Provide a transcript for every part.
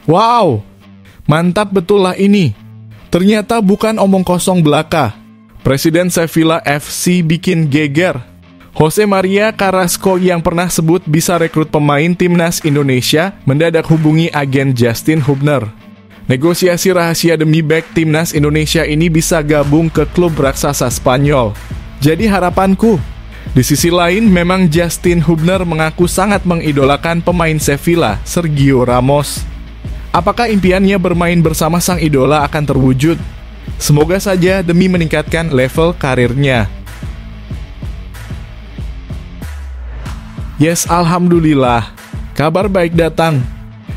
Wow, mantap betul lah ini. Ternyata bukan omong kosong belaka. Presiden Sevilla FC bikin geger. Jose Maria Carrasco yang pernah sebut bisa rekrut pemain timnas Indonesia mendadak hubungi agen Justin Hubner. Negosiasi rahasia demi bek timnas Indonesia ini bisa gabung ke klub raksasa Spanyol. Jadi harapanku, di sisi lain memang Justin Hubner mengaku sangat mengidolakan pemain Sevilla, Sergio Ramos. Apakah impiannya bermain bersama sang idola akan terwujud? Semoga saja demi meningkatkan level karirnya. Yes, alhamdulillah. Kabar baik datang.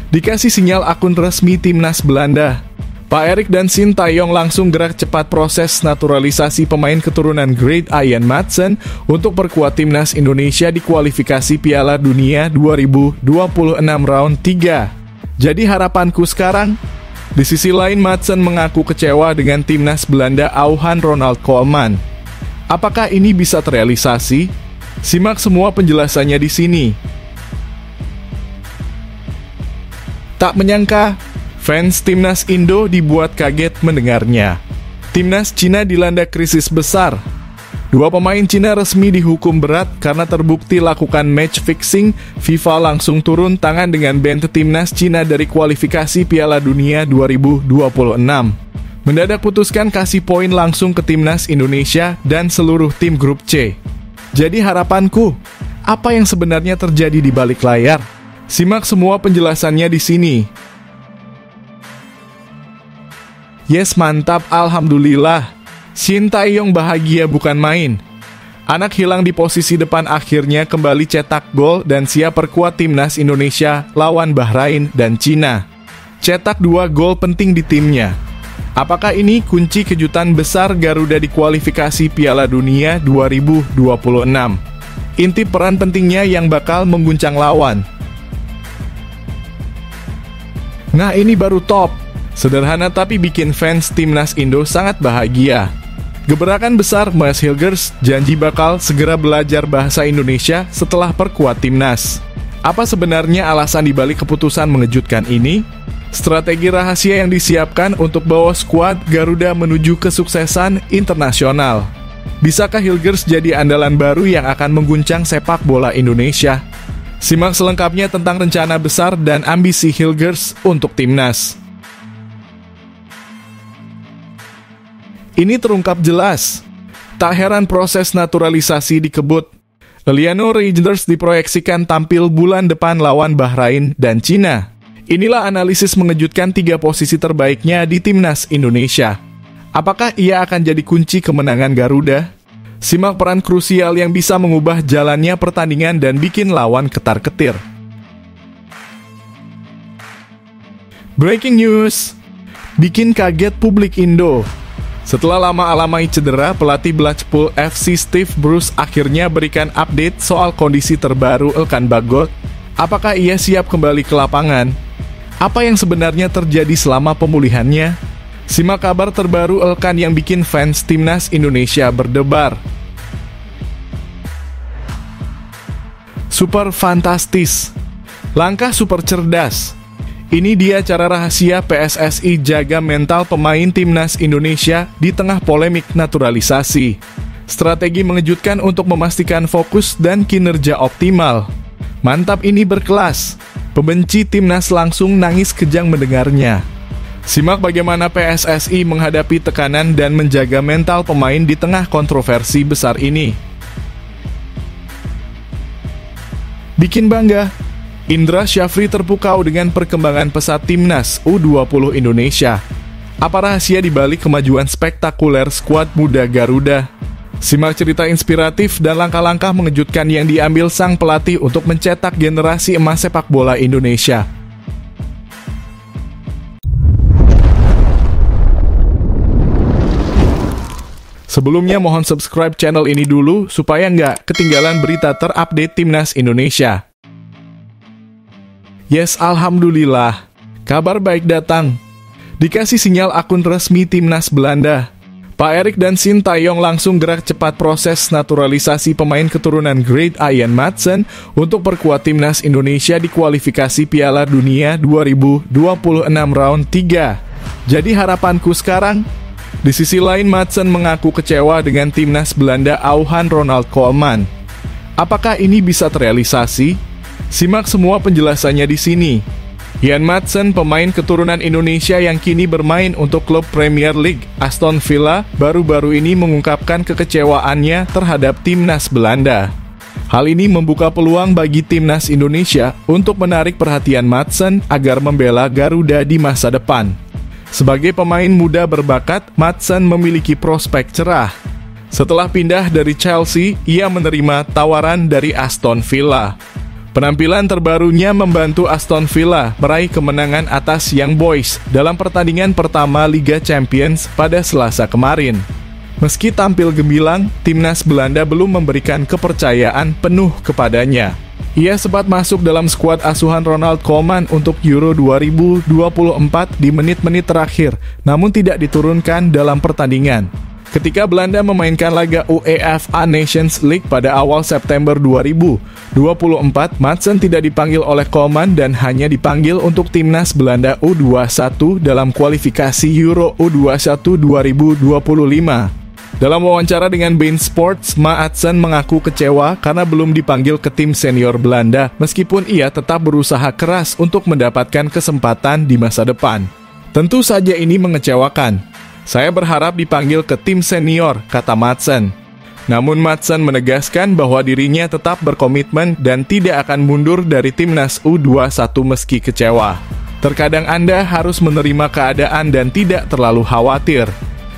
Dikasih sinyal akun resmi timnas Belanda. Pak Erik dan Sintayong langsung gerak cepat proses naturalisasi pemain keturunan Great Ian Maatsen untuk perkuat timnas Indonesia di kualifikasi Piala Dunia 2026 round 3. Jadi harapanku sekarang, di sisi lain Maatsen mengaku kecewa dengan timnas Belanda auhan Ronald Koeman. Apakah ini bisa terrealisasi? Simak semua penjelasannya di sini. Tak menyangka, fans timnas Indo dibuat kaget mendengarnya. Timnas Cina dilanda krisis besar. Dua pemain Cina resmi dihukum berat karena terbukti lakukan match fixing. FIFA langsung turun tangan dengan ban timnas Cina dari kualifikasi Piala Dunia 2026. Mendadak putuskan kasih poin langsung ke timnas Indonesia dan seluruh tim grup C. Jadi harapanku, apa yang sebenarnya terjadi di balik layar? Simak semua penjelasannya di sini. Yes, mantap, alhamdulillah. Sintayong bahagia bukan main. Anak hilang di posisi depan akhirnya kembali cetak gol dan siap perkuat timnas Indonesia lawan Bahrain dan Cina. Cetak 2 gol penting di timnya. Apakah ini kunci kejutan besar Garuda di kualifikasi Piala Dunia 2026? Inti peran pentingnya yang bakal mengguncang lawan. Nah, ini baru top. Sederhana tapi bikin fans timnas Indo sangat bahagia. Gebrakan besar Mas Hilgers janji bakal segera belajar bahasa Indonesia setelah perkuat timnas. Apa sebenarnya alasan dibalik keputusan mengejutkan ini? Strategi rahasia yang disiapkan untuk bawa skuad Garuda menuju kesuksesan internasional. Bisakah Hilgers jadi andalan baru yang akan mengguncang sepak bola Indonesia? Simak selengkapnya tentang rencana besar dan ambisi Hilgers untuk timnas. Ini terungkap jelas. Tak heran proses naturalisasi dikebut. Liliano Reijnders diproyeksikan tampil bulan depan lawan Bahrain dan Cina. Inilah analisis mengejutkan 3 posisi terbaiknya di timnas Indonesia. Apakah ia akan jadi kunci kemenangan Garuda? Simak peran krusial yang bisa mengubah jalannya pertandingan dan bikin lawan ketar-ketir. Breaking news. Bikin kaget publik Indo. Setelah lama alamai cedera, pelatih Blackpool FC Steve Bruce akhirnya berikan update soal kondisi terbaru Elkan Bagot. Apakah ia siap kembali ke lapangan? Apa yang sebenarnya terjadi selama pemulihannya? Simak kabar terbaru Elkan yang bikin fans timnas Indonesia berdebar. Super fantastis. Langkah super cerdas. Ini dia cara rahasia PSSI jaga mental pemain timnas Indonesia di tengah polemik naturalisasi. Strategi mengejutkan untuk memastikan fokus dan kinerja optimal. Mantap, ini berkelas. Pembenci timnas langsung nangis kejang mendengarnya. Simak bagaimana PSSI menghadapi tekanan dan menjaga mental pemain di tengah kontroversi besar ini. Bikin bangga. Indra Syafri terpukau dengan perkembangan pesat timnas U20 Indonesia. Apa rahasia dibalik kemajuan spektakuler skuad muda Garuda? Simak cerita inspiratif dan langkah-langkah mengejutkan yang diambil sang pelatih untuk mencetak generasi emas sepak bola Indonesia. Sebelumnya mohon subscribe channel ini dulu supaya nggak ketinggalan berita terupdate timnas Indonesia. Yes, alhamdulillah. Kabar baik datang. Dikasih sinyal akun resmi timnas Belanda. Pak Erik dan Shin Tae-yong langsung gerak cepat proses naturalisasi pemain keturunan Great Ian Madsen untuk perkuat timnas Indonesia di kualifikasi Piala Dunia 2026 round 3. Jadi harapanku sekarang, di sisi lain Madsen mengaku kecewa dengan timnas Belanda auhan Ronald Koeman. Apakah ini bisa terrealisasi? Simak semua penjelasannya di sini. Ian Madsen, pemain keturunan Indonesia yang kini bermain untuk klub Premier League Aston Villa, baru-baru ini mengungkapkan kekecewaannya terhadap timnas Belanda. Hal ini membuka peluang bagi timnas Indonesia untuk menarik perhatian Madsen agar membela Garuda di masa depan. Sebagai pemain muda berbakat, Madsen memiliki prospek cerah. Setelah pindah dari Chelsea, ia menerima tawaran dari Aston Villa. Penampilan terbarunya membantu Aston Villa meraih kemenangan atas Young Boys dalam pertandingan pertama Liga Champions pada Selasa kemarin. Meski tampil gemilang, timnas Belanda belum memberikan kepercayaan penuh kepadanya. Ia sempat masuk dalam skuad asuhan Ronald Koeman untuk Euro 2024 di menit-menit terakhir, namun tidak diturunkan dalam pertandingan. Ketika Belanda memainkan laga UEFA Nations League pada awal September 2024, Madsen tidak dipanggil oleh Koeman dan hanya dipanggil untuk timnas Belanda U21 dalam kualifikasi Euro U21 2025. Dalam wawancara dengan Bein Sports, Madsen mengaku kecewa karena belum dipanggil ke tim senior Belanda, meskipun ia tetap berusaha keras untuk mendapatkan kesempatan di masa depan. Tentu saja ini mengecewakan. Saya berharap dipanggil ke tim senior, kata Madsen. Namun Madsen menegaskan bahwa dirinya tetap berkomitmen dan tidak akan mundur dari timnas U21 meski kecewa. Terkadang Anda harus menerima keadaan dan tidak terlalu khawatir.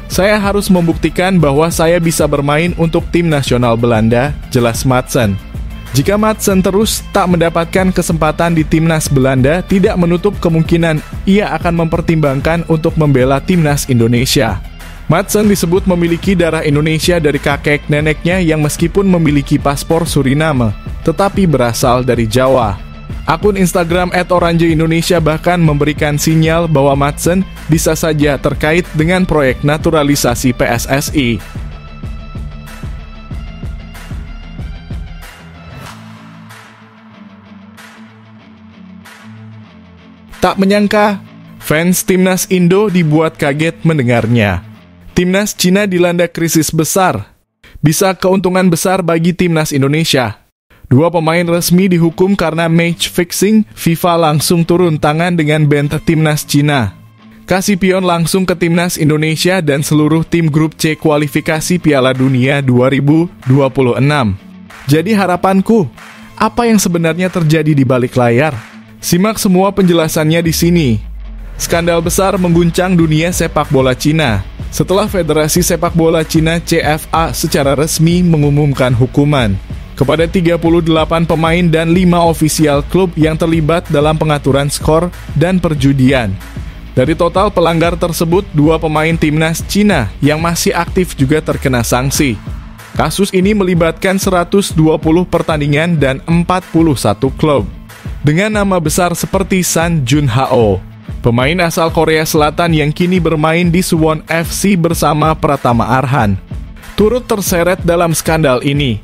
Saya harus membuktikan bahwa saya bisa bermain untuk tim nasional Belanda, jelas Madsen. Jika Madsen terus tak mendapatkan kesempatan di timnas Belanda, tidak menutup kemungkinan ia akan mempertimbangkan untuk membela timnas Indonesia. Madsen disebut memiliki darah Indonesia dari kakek neneknya yang meskipun memiliki paspor Suriname, tetapi berasal dari Jawa. Akun Instagram @oranjeindonesia bahkan memberikan sinyal bahwa Madsen bisa saja terkait dengan proyek naturalisasi PSSI. Tak menyangka, fans timnas Indo dibuat kaget mendengarnya. Timnas Cina dilanda krisis besar. Bisa keuntungan besar bagi timnas Indonesia. 2 pemain resmi dihukum karena match fixing, FIFA langsung turun tangan dengan ban timnas Cina. Kasih pion langsung ke timnas Indonesia dan seluruh tim grup C kualifikasi Piala Dunia 2026. Jadi harapanku, apa yang sebenarnya terjadi di balik layar? Simak semua penjelasannya di sini. Skandal besar mengguncang dunia sepak bola Cina setelah Federasi Sepak Bola Cina CFA secara resmi mengumumkan hukuman kepada 38 pemain dan 5 ofisial klub yang terlibat dalam pengaturan skor dan perjudian. Dari total pelanggar tersebut, 2 pemain timnas Cina yang masih aktif juga terkena sanksi. Kasus ini melibatkan 120 pertandingan dan 41 klub. Dengan nama besar seperti San Junhao, pemain asal Korea Selatan yang kini bermain di Suwon FC bersama Pratama Arhan, turut terseret dalam skandal ini.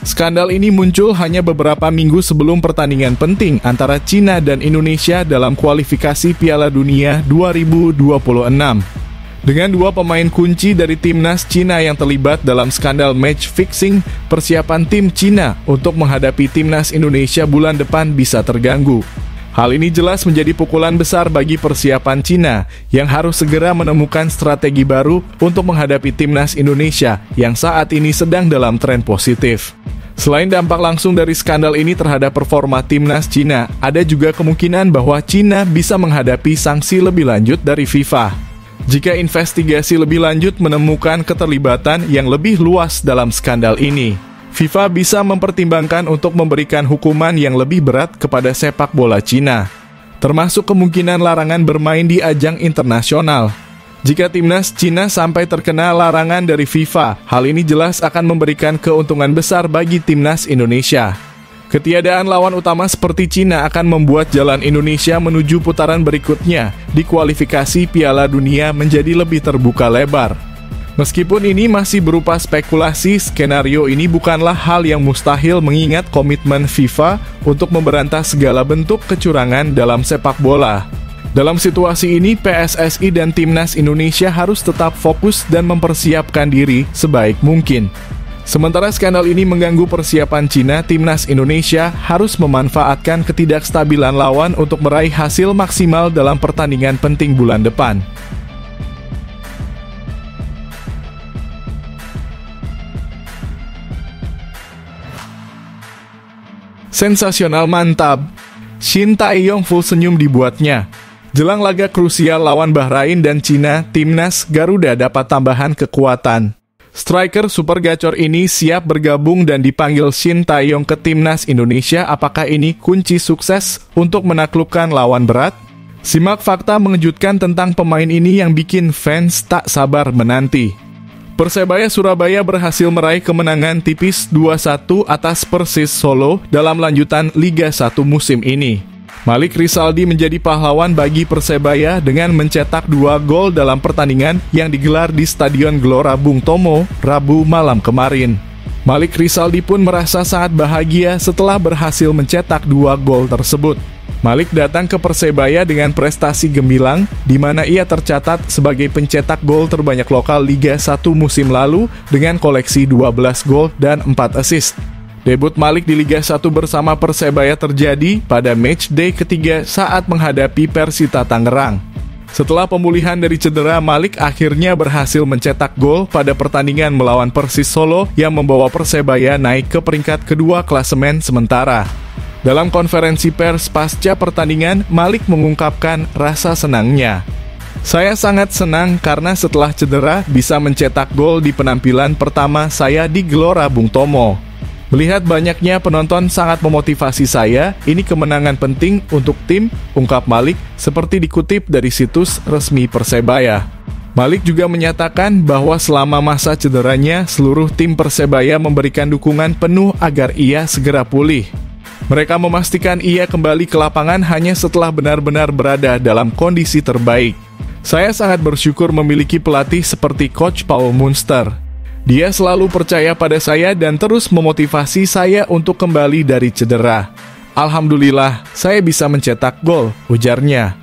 Skandal ini muncul hanya beberapa minggu sebelum pertandingan penting antara Cina dan Indonesia dalam kualifikasi Piala Dunia 2026. Dengan 2 pemain kunci dari timnas Cina yang terlibat dalam skandal match fixing, persiapan tim Cina untuk menghadapi timnas Indonesia bulan depan bisa terganggu. Hal ini jelas menjadi pukulan besar bagi persiapan Cina yang harus segera menemukan strategi baru untuk menghadapi timnas Indonesia yang saat ini sedang dalam tren positif. Selain dampak langsung dari skandal ini terhadap performa timnas Cina, ada juga kemungkinan bahwa Cina bisa menghadapi sanksi lebih lanjut dari FIFA jika investigasi lebih lanjut menemukan keterlibatan yang lebih luas dalam skandal ini. FIFA bisa mempertimbangkan untuk memberikan hukuman yang lebih berat kepada sepak bola Cina, termasuk kemungkinan larangan bermain di ajang internasional. Jika timnas Cina sampai terkena larangan dari FIFA, hal ini jelas akan memberikan keuntungan besar bagi timnas Indonesia. Ketiadaan lawan utama seperti Cina akan membuat jalan Indonesia menuju putaran berikutnya di kualifikasi Piala Dunia menjadi lebih terbuka lebar. Meskipun ini masih berupa spekulasi, skenario ini bukanlah hal yang mustahil mengingat komitmen FIFA untuk memberantas segala bentuk kecurangan dalam sepak bola. Dalam situasi ini, PSSI dan Timnas Indonesia harus tetap fokus dan mempersiapkan diri sebaik mungkin. Sementara skandal ini mengganggu persiapan Cina, Timnas Indonesia harus memanfaatkan ketidakstabilan lawan untuk meraih hasil maksimal dalam pertandingan penting bulan depan. Sensasional mantap, Shin Tae-yong full senyum dibuatnya. Jelang laga krusial lawan Bahrain dan Cina, Timnas Garuda dapat tambahan kekuatan. Striker super gacor ini siap bergabung dan dipanggil Shin Tae-yong ke Timnas Indonesia. Apakah ini kunci sukses untuk menaklukkan lawan berat? Simak fakta mengejutkan tentang pemain ini yang bikin fans tak sabar menanti. Persebaya Surabaya berhasil meraih kemenangan tipis 2-1 atas Persis Solo dalam lanjutan Liga 1 musim ini. Malik Rizaldi menjadi pahlawan bagi Persebaya dengan mencetak 2 gol dalam pertandingan yang digelar di Stadion Gelora Bung Tomo, Rabu malam kemarin. Malik Rizaldi pun merasa sangat bahagia setelah berhasil mencetak 2 gol tersebut. Malik datang ke Persebaya dengan prestasi gemilang, di mana ia tercatat sebagai pencetak gol terbanyak lokal Liga 1 musim lalu dengan koleksi 12 gol dan 4 assist. Debut Malik di Liga 1 bersama Persebaya terjadi pada matchday ketiga saat menghadapi Persita Tangerang. Setelah pemulihan dari cedera, Malik akhirnya berhasil mencetak gol pada pertandingan melawan Persis Solo yang membawa Persebaya naik ke peringkat kedua klasemen sementara. Dalam konferensi pers pasca pertandingan, Malik mengungkapkan rasa senangnya. Saya sangat senang karena setelah cedera bisa mencetak gol di penampilan pertama saya di Gelora Bung Tomo. Melihat banyaknya penonton sangat memotivasi saya, ini kemenangan penting untuk tim, ungkap Malik seperti dikutip dari situs resmi Persebaya. Malik juga menyatakan bahwa selama masa cederanya, seluruh tim Persebaya memberikan dukungan penuh agar ia segera pulih. Mereka memastikan ia kembali ke lapangan hanya setelah benar-benar berada dalam kondisi terbaik. Saya sangat bersyukur memiliki pelatih seperti Coach Paul Munster. Dia selalu percaya pada saya dan terus memotivasi saya untuk kembali dari cedera. Alhamdulillah, saya bisa mencetak gol, ujarnya.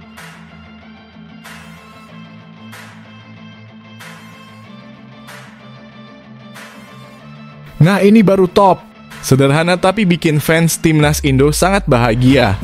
Nah, ini baru top. Sederhana tapi bikin fans Timnas Indo sangat bahagia.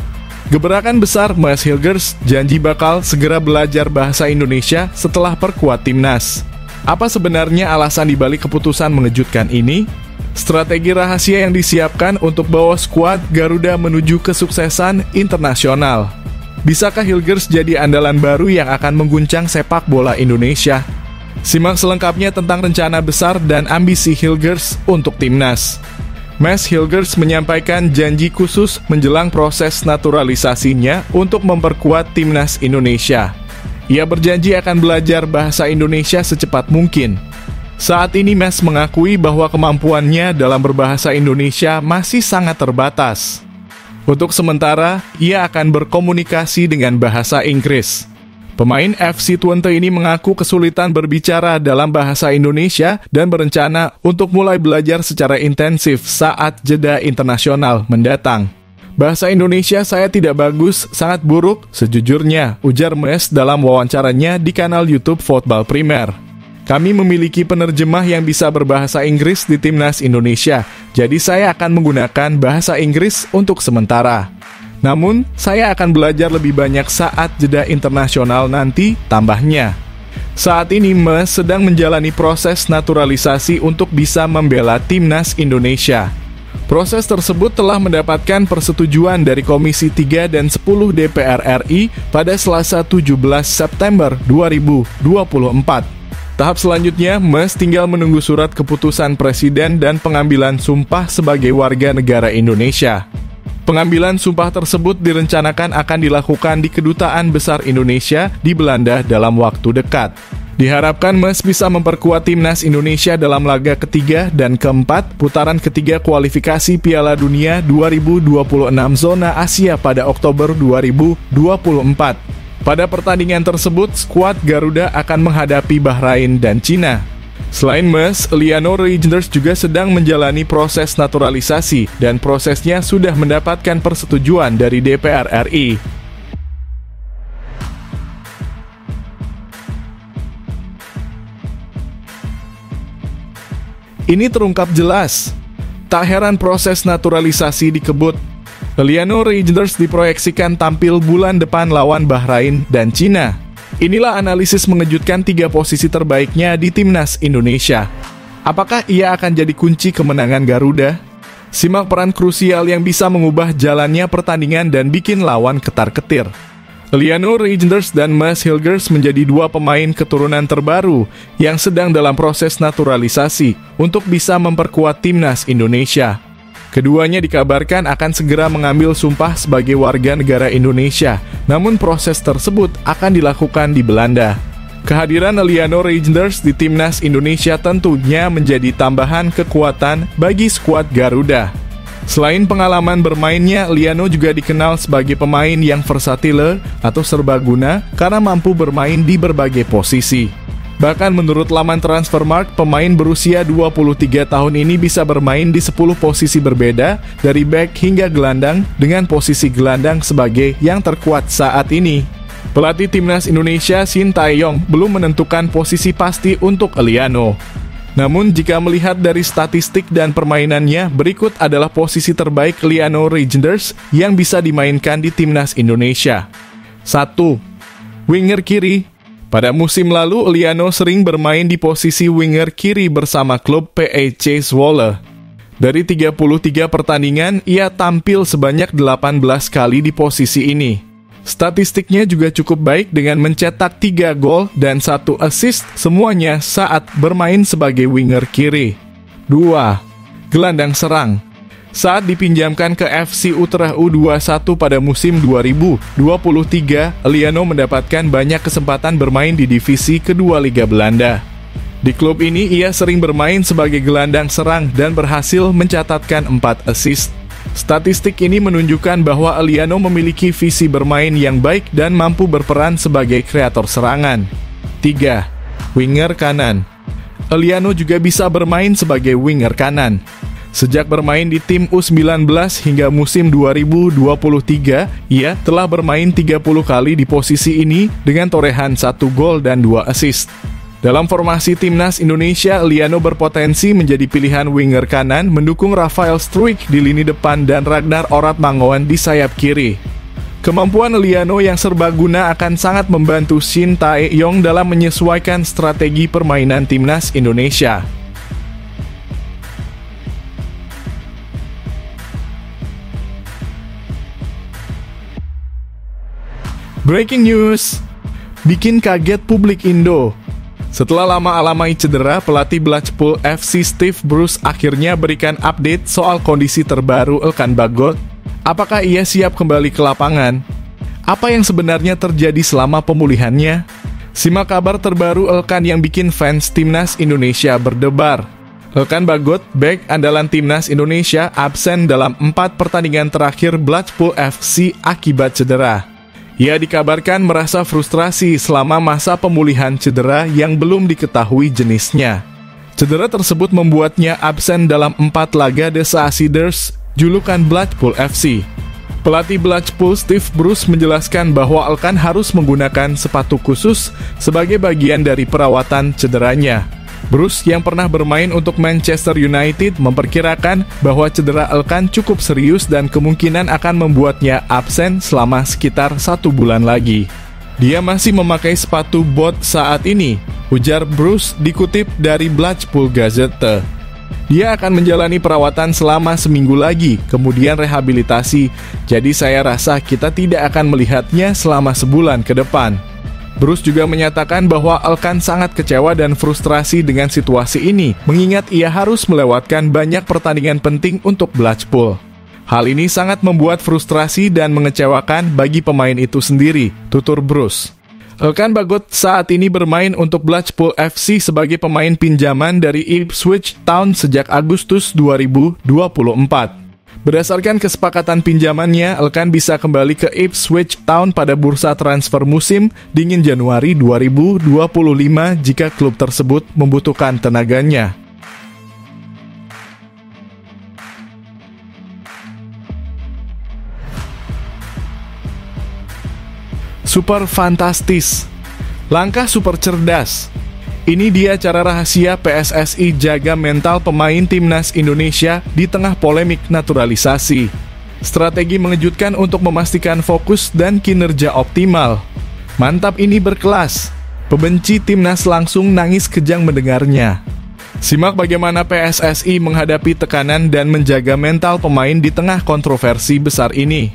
Gebrakan besar Mas Hilgers janji bakal segera belajar bahasa Indonesia setelah perkuat Timnas. Apa sebenarnya alasan dibalik keputusan mengejutkan ini? Strategi rahasia yang disiapkan untuk bawa skuad Garuda menuju kesuksesan internasional. Bisakah Hilgers jadi andalan baru yang akan mengguncang sepak bola Indonesia? Simak selengkapnya tentang rencana besar dan ambisi Hilgers untuk Timnas. Mas Hilgers menyampaikan janji khusus menjelang proses naturalisasinya untuk memperkuat Timnas Indonesia. Ia berjanji akan belajar bahasa Indonesia secepat mungkin. Saat ini Mas mengakui bahwa kemampuannya dalam berbahasa Indonesia masih sangat terbatas. Untuk sementara, ia akan berkomunikasi dengan bahasa Inggris. Pemain FC Twente ini mengaku kesulitan berbicara dalam bahasa Indonesia dan berencana untuk mulai belajar secara intensif saat jeda internasional mendatang. Bahasa Indonesia saya tidak bagus, sangat buruk, sejujurnya, ujar Mes dalam wawancaranya di kanal YouTube Football Premier. Kami memiliki penerjemah yang bisa berbahasa Inggris di Timnas Indonesia, jadi saya akan menggunakan bahasa Inggris untuk sementara. Namun, saya akan belajar lebih banyak saat jeda internasional nanti, tambahnya. Saat ini, Mes sedang menjalani proses naturalisasi untuk bisa membela Timnas Indonesia. Proses tersebut telah mendapatkan persetujuan dari Komisi 3 dan 10 DPR RI pada Selasa 17 September 2024. Tahap selanjutnya, Mes tinggal menunggu surat keputusan Presiden dan pengambilan sumpah sebagai warga negara Indonesia. Pengambilan sumpah tersebut direncanakan akan dilakukan di Kedutaan Besar Indonesia di Belanda dalam waktu dekat. Diharapkan Mes bisa memperkuat Timnas Indonesia dalam laga ketiga dan keempat putaran ketiga kualifikasi Piala Dunia 2026 zona Asia pada Oktober 2024. Pada pertandingan tersebut, skuad Garuda akan menghadapi Bahrain dan Cina. Selain Mas, Liano Reijnders juga sedang menjalani proses naturalisasi dan prosesnya sudah mendapatkan persetujuan dari DPR RI. Ini terungkap jelas. Tak heran proses naturalisasi dikebut. Liano Reijnders diproyeksikan tampil bulan depan lawan Bahrain dan Cina. Inilah analisis mengejutkan 3 posisi terbaiknya di Timnas Indonesia. Apakah ia akan jadi kunci kemenangan Garuda? Simak peran krusial yang bisa mengubah jalannya pertandingan dan bikin lawan ketar-ketir. Liano Reijnders dan Mas Hilgers menjadi 2 pemain keturunan terbaru yang sedang dalam proses naturalisasi untuk bisa memperkuat Timnas Indonesia. Keduanya dikabarkan akan segera mengambil sumpah sebagai warga negara Indonesia, namun proses tersebut akan dilakukan di Belanda. Kehadiran Liano Reijnders di Timnas Indonesia tentunya menjadi tambahan kekuatan bagi skuad Garuda. Selain pengalaman bermainnya, Liano juga dikenal sebagai pemain yang versatile atau serbaguna karena mampu bermain di berbagai posisi. Bahkan menurut laman Transfermarkt, pemain berusia 23 tahun ini bisa bermain di 10 posisi berbeda, dari bek hingga gelandang, dengan posisi gelandang sebagai yang terkuat saat ini. Pelatih Timnas Indonesia Shin Tae-yong belum menentukan posisi pasti untuk Liano. Namun jika melihat dari statistik dan permainannya, berikut adalah posisi terbaik Liano Reijnders yang bisa dimainkan di Timnas Indonesia. 1. Winger kiri. Pada musim lalu, Liano sering bermain di posisi winger kiri bersama klub PEC Zwolle. Dari 33 pertandingan, ia tampil sebanyak 18 kali di posisi ini. Statistiknya juga cukup baik dengan mencetak 3 gol dan 1 assist, semuanya saat bermain sebagai winger kiri. 2. Gelandang serang. Saat dipinjamkan ke FC Utrecht U21 pada musim 2023, Liano mendapatkan banyak kesempatan bermain di divisi kedua Liga Belanda. Di klub ini ia sering bermain sebagai gelandang serang dan berhasil mencatatkan 4 assist. Statistik ini menunjukkan bahwa Liano memiliki visi bermain yang baik dan mampu berperan sebagai kreator serangan. 3. Winger kanan. Liano juga bisa bermain sebagai winger kanan. Sejak bermain di tim U19 hingga musim 2023, ia telah bermain 30 kali di posisi ini dengan torehan 1 gol dan 2 assist. Dalam formasi Timnas Indonesia, Liano berpotensi menjadi pilihan winger kanan mendukung Rafael Struijk di lini depan dan Ragnar Oratmangoen di sayap kiri. Kemampuan Liano yang serbaguna akan sangat membantu Shin Tae-yong dalam menyesuaikan strategi permainan Timnas Indonesia. Breaking news, bikin kaget publik Indo. Setelah lama alami cedera, pelatih Blackpool FC Steve Bruce akhirnya berikan update soal kondisi terbaru Elkan Bagot. Apakah ia siap kembali ke lapangan? Apa yang sebenarnya terjadi selama pemulihannya? Simak kabar terbaru Elkan yang bikin fans Timnas Indonesia berdebar. Elkan Bagot, bek andalan Timnas Indonesia, absen dalam 4 pertandingan terakhir Blackpool FC akibat cedera. Ia dikabarkan merasa frustrasi selama masa pemulihan cedera yang belum diketahui jenisnya. Cedera tersebut membuatnya absen dalam 4 laga The Seeders, julukan Blackpool FC. Pelatih Blackpool Steve Bruce menjelaskan bahwa Elkan harus menggunakan sepatu khusus sebagai bagian dari perawatan cederanya. Bruce yang pernah bermain untuk Manchester United memperkirakan bahwa cedera Elkan cukup serius dan kemungkinan akan membuatnya absen selama sekitar 1 bulan lagi. Dia masih memakai sepatu bot saat ini, ujar Bruce dikutip dari Blackpool Gazette. Dia akan menjalani perawatan selama seminggu lagi, kemudian rehabilitasi, jadi saya rasa kita tidak akan melihatnya selama sebulan ke depan. Bruce juga menyatakan bahwa Elkan sangat kecewa dan frustrasi dengan situasi ini, mengingat ia harus melewatkan banyak pertandingan penting untuk Blackpool. Hal ini sangat membuat frustrasi dan mengecewakan bagi pemain itu sendiri, tutur Bruce. Elkan Bagot saat ini bermain untuk Blackpool FC sebagai pemain pinjaman dari Ipswich Town sejak Agustus 2024. Berdasarkan kesepakatan pinjamannya, Elkan bisa kembali ke Ipswich Town pada bursa transfer musim dingin Januari 2025 jika klub tersebut membutuhkan tenaganya. Super fantastis. Langkah super cerdas. Ini dia cara rahasia PSSI jaga mental pemain timnas Indonesia di tengah polemik naturalisasi. Strategi mengejutkan untuk memastikan fokus dan kinerja optimal. Mantap, ini berkelas. Pembenci timnas langsung nangis kejang mendengarnya. Simak bagaimana PSSI menghadapi tekanan dan menjaga mental pemain di tengah kontroversi besar ini.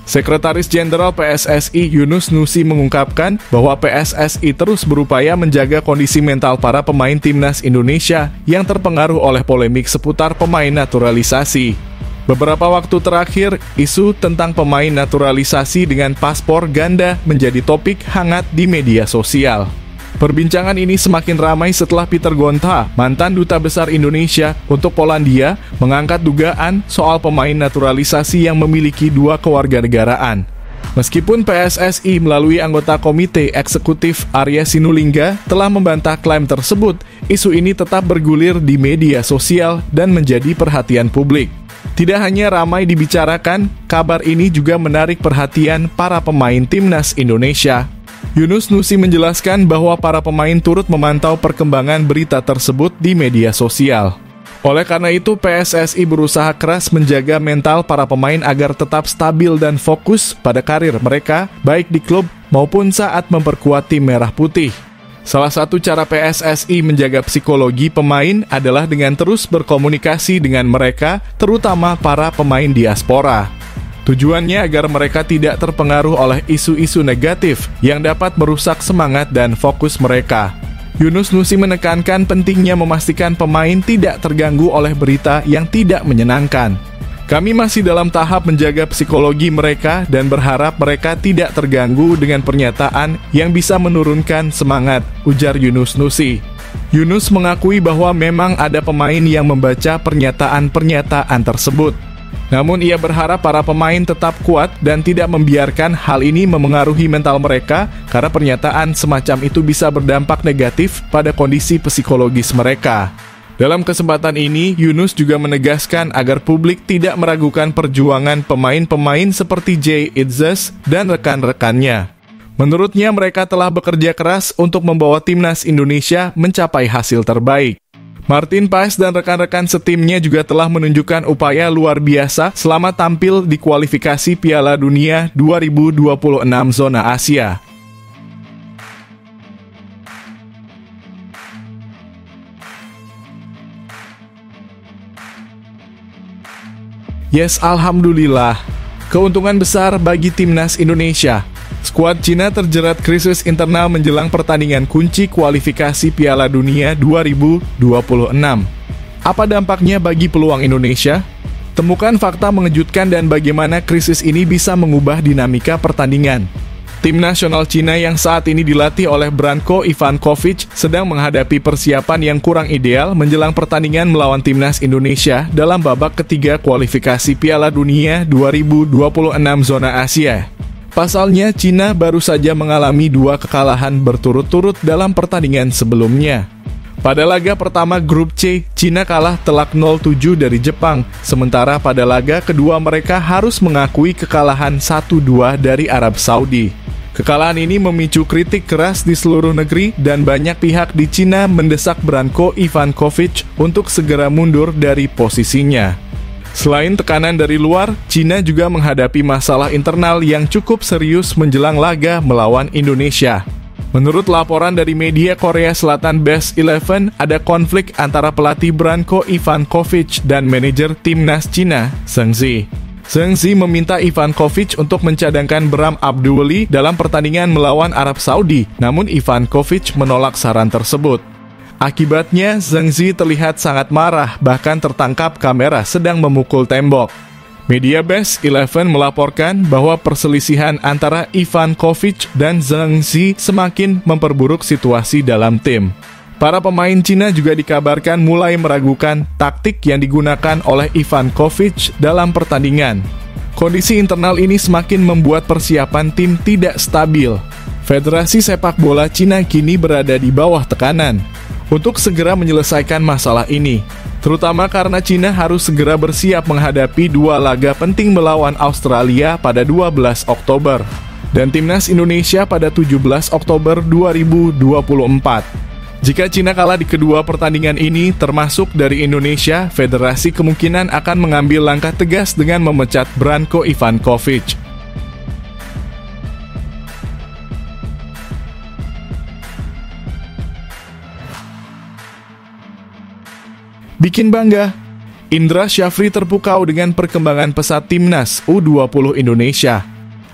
Sekretaris Jenderal PSSI Yunus Nusi mengungkapkan bahwa PSSI terus berupaya menjaga kondisi mental para pemain timnas Indonesia yang terpengaruh oleh polemik seputar pemain naturalisasi. Beberapa waktu terakhir, isu tentang pemain naturalisasi dengan paspor ganda menjadi topik hangat di media sosial. Perbincangan ini semakin ramai setelah Peter Gonta, mantan duta besar Indonesia untuk Polandia, mengangkat dugaan soal pemain naturalisasi yang memiliki 2 kewarganegaraan. Meskipun PSSI melalui anggota komite eksekutif Arya Sinulinga telah membantah klaim tersebut, isu ini tetap bergulir di media sosial dan menjadi perhatian publik. Tidak hanya ramai dibicarakan, kabar ini juga menarik perhatian para pemain timnas Indonesia. Yunus Nusi menjelaskan bahwa para pemain turut memantau perkembangan berita tersebut di media sosial. Oleh karena itu, PSSI berusaha keras menjaga mental para pemain agar tetap stabil dan fokus pada karir mereka, baik di klub maupun saat memperkuat tim merah putih. Salah satu cara PSSI menjaga psikologi pemain adalah dengan terus berkomunikasi dengan mereka, terutama para pemain diaspora. Tujuannya agar mereka tidak terpengaruh oleh isu-isu negatif yang dapat merusak semangat dan fokus mereka. Yunus Nusi menekankan pentingnya memastikan pemain tidak terganggu oleh berita yang tidak menyenangkan. Kami masih dalam tahap menjaga psikologi mereka dan berharap mereka tidak terganggu dengan pernyataan yang bisa menurunkan semangat, ujar Yunus Nusi. Yunus mengakui bahwa memang ada pemain yang membaca pernyataan-pernyataan tersebut. Namun ia berharap para pemain tetap kuat dan tidak membiarkan hal ini memengaruhi mental mereka karena pernyataan semacam itu bisa berdampak negatif pada kondisi psikologis mereka. Dalam kesempatan ini, Yunus juga menegaskan agar publik tidak meragukan perjuangan pemain-pemain seperti Jay Itzes dan rekan-rekannya. Menurutnya mereka telah bekerja keras untuk membawa timnas Indonesia mencapai hasil terbaik. Martin Paes dan rekan-rekan setimnya juga telah menunjukkan upaya luar biasa selama tampil di kualifikasi Piala Dunia 2026 zona Asia. Yes, alhamdulillah. Keuntungan besar bagi timnas Indonesia. Skuad Cina terjerat krisis internal menjelang pertandingan kunci kualifikasi Piala Dunia 2026. Apa dampaknya bagi peluang Indonesia? Temukan fakta mengejutkan dan bagaimana krisis ini bisa mengubah dinamika pertandingan. Tim nasional Cina yang saat ini dilatih oleh Branko Ivankovic sedang menghadapi persiapan yang kurang ideal menjelang pertandingan melawan timnas Indonesia dalam babak ketiga kualifikasi Piala Dunia 2026 zona Asia. Pasalnya, Cina baru saja mengalami 2 kekalahan berturut-turut dalam pertandingan sebelumnya. Pada laga pertama grup C, Cina kalah telak 0-7 dari Jepang, sementara pada laga kedua mereka harus mengakui kekalahan 1-2 dari Arab Saudi. Kekalahan ini memicu kritik keras di seluruh negeri dan banyak pihak di Cina mendesak Branko Ivankovic untuk segera mundur dari posisinya. Selain tekanan dari luar, Cina juga menghadapi masalah internal yang cukup serius menjelang laga melawan Indonesia. Menurut laporan dari media Korea Selatan Best 11, ada konflik antara pelatih Branko Ivankovic dan manajer timnas Cina, Zheng Zi. Zheng Zi meminta Ivankovic untuk mencadangkan Bram Abdulli dalam pertandingan melawan Arab Saudi, namun Ivankovic menolak saran tersebut. Akibatnya, Zheng Zi terlihat sangat marah, bahkan tertangkap kamera sedang memukul tembok. Media Best 11 melaporkan bahwa perselisihan antara Ivankovic dan Zheng Zi semakin memperburuk situasi dalam tim. Para pemain Cina juga dikabarkan mulai meragukan taktik yang digunakan oleh Ivan Kovic dalam pertandingan. Kondisi internal ini semakin membuat persiapan tim tidak stabil. Federasi Sepak Bola Cina kini berada di bawah tekanan untuk segera menyelesaikan masalah ini, terutama karena Cina harus segera bersiap menghadapi 2 laga penting melawan Australia pada 12 Oktober dan Timnas Indonesia pada 17 Oktober 2024. Jika Cina kalah di kedua pertandingan ini, termasuk dari Indonesia, federasi kemungkinan akan mengambil langkah tegas dengan memecat Branko Ivankovic. Bikin bangga, Indra Syafri terpukau dengan perkembangan pesat Timnas U20 Indonesia.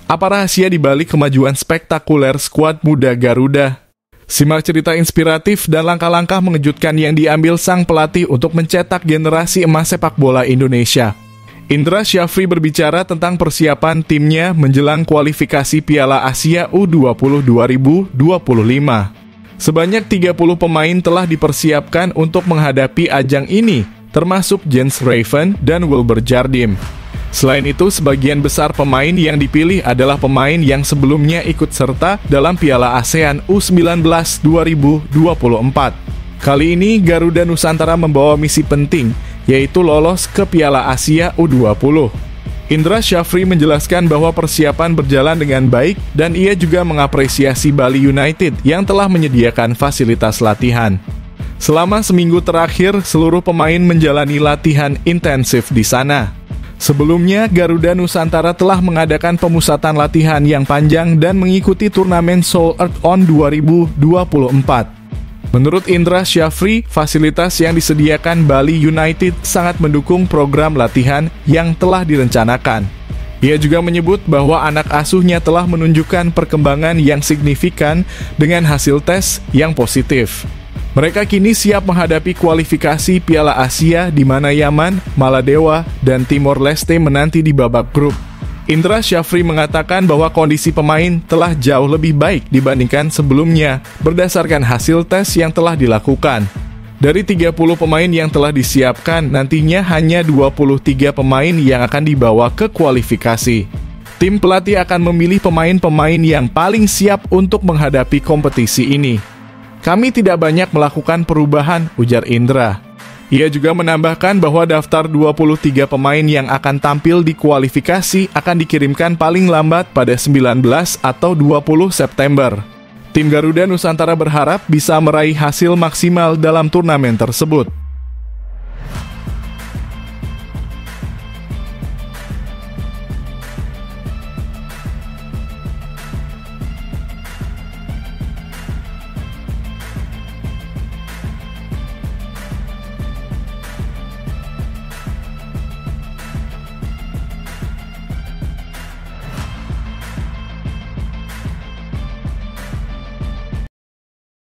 Apa rahasia dibalik kemajuan spektakuler skuad muda Garuda? Simak cerita inspiratif dan langkah-langkah mengejutkan yang diambil sang pelatih untuk mencetak generasi emas sepak bola Indonesia. Indra Syafri berbicara tentang persiapan timnya menjelang kualifikasi Piala Asia U20 2025. Sebanyak 30 pemain telah dipersiapkan untuk menghadapi ajang ini, termasuk Jens Raven dan Wilber Jardim. Selain itu, sebagian besar pemain yang dipilih adalah pemain yang sebelumnya ikut serta dalam Piala ASEAN U19 2024. Kali ini, Garuda Nusantara membawa misi penting, yaitu lolos ke Piala Asia U20. Indra Syafri menjelaskan bahwa persiapan berjalan dengan baik dan ia juga mengapresiasi Bali United yang telah menyediakan fasilitas latihan. Selama seminggu terakhir, seluruh pemain menjalani latihan intensif di sana. Sebelumnya, Garuda Nusantara telah mengadakan pemusatan latihan yang panjang dan mengikuti turnamen Seoul Earth On 2024. Menurut Indra Syafri, fasilitas yang disediakan Bali United sangat mendukung program latihan yang telah direncanakan. Ia juga menyebut bahwa anak asuhnya telah menunjukkan perkembangan yang signifikan dengan hasil tes yang positif. Mereka kini siap menghadapi kualifikasi Piala Asia di mana Yaman, Maladewa, dan Timor Leste menanti di babak grup. Indra Syafri mengatakan bahwa kondisi pemain telah jauh lebih baik dibandingkan sebelumnya berdasarkan hasil tes yang telah dilakukan. Dari 30 pemain yang telah disiapkan, nantinya hanya 23 pemain yang akan dibawa ke kualifikasi. Tim pelatih akan memilih pemain-pemain yang paling siap untuk menghadapi kompetisi ini. Kami tidak banyak melakukan perubahan, ujar Indra. Ia juga menambahkan bahwa daftar 23 pemain yang akan tampil di kualifikasi akan dikirimkan paling lambat pada 19 atau 20 September. Tim Garuda Nusantara berharap bisa meraih hasil maksimal dalam turnamen tersebut.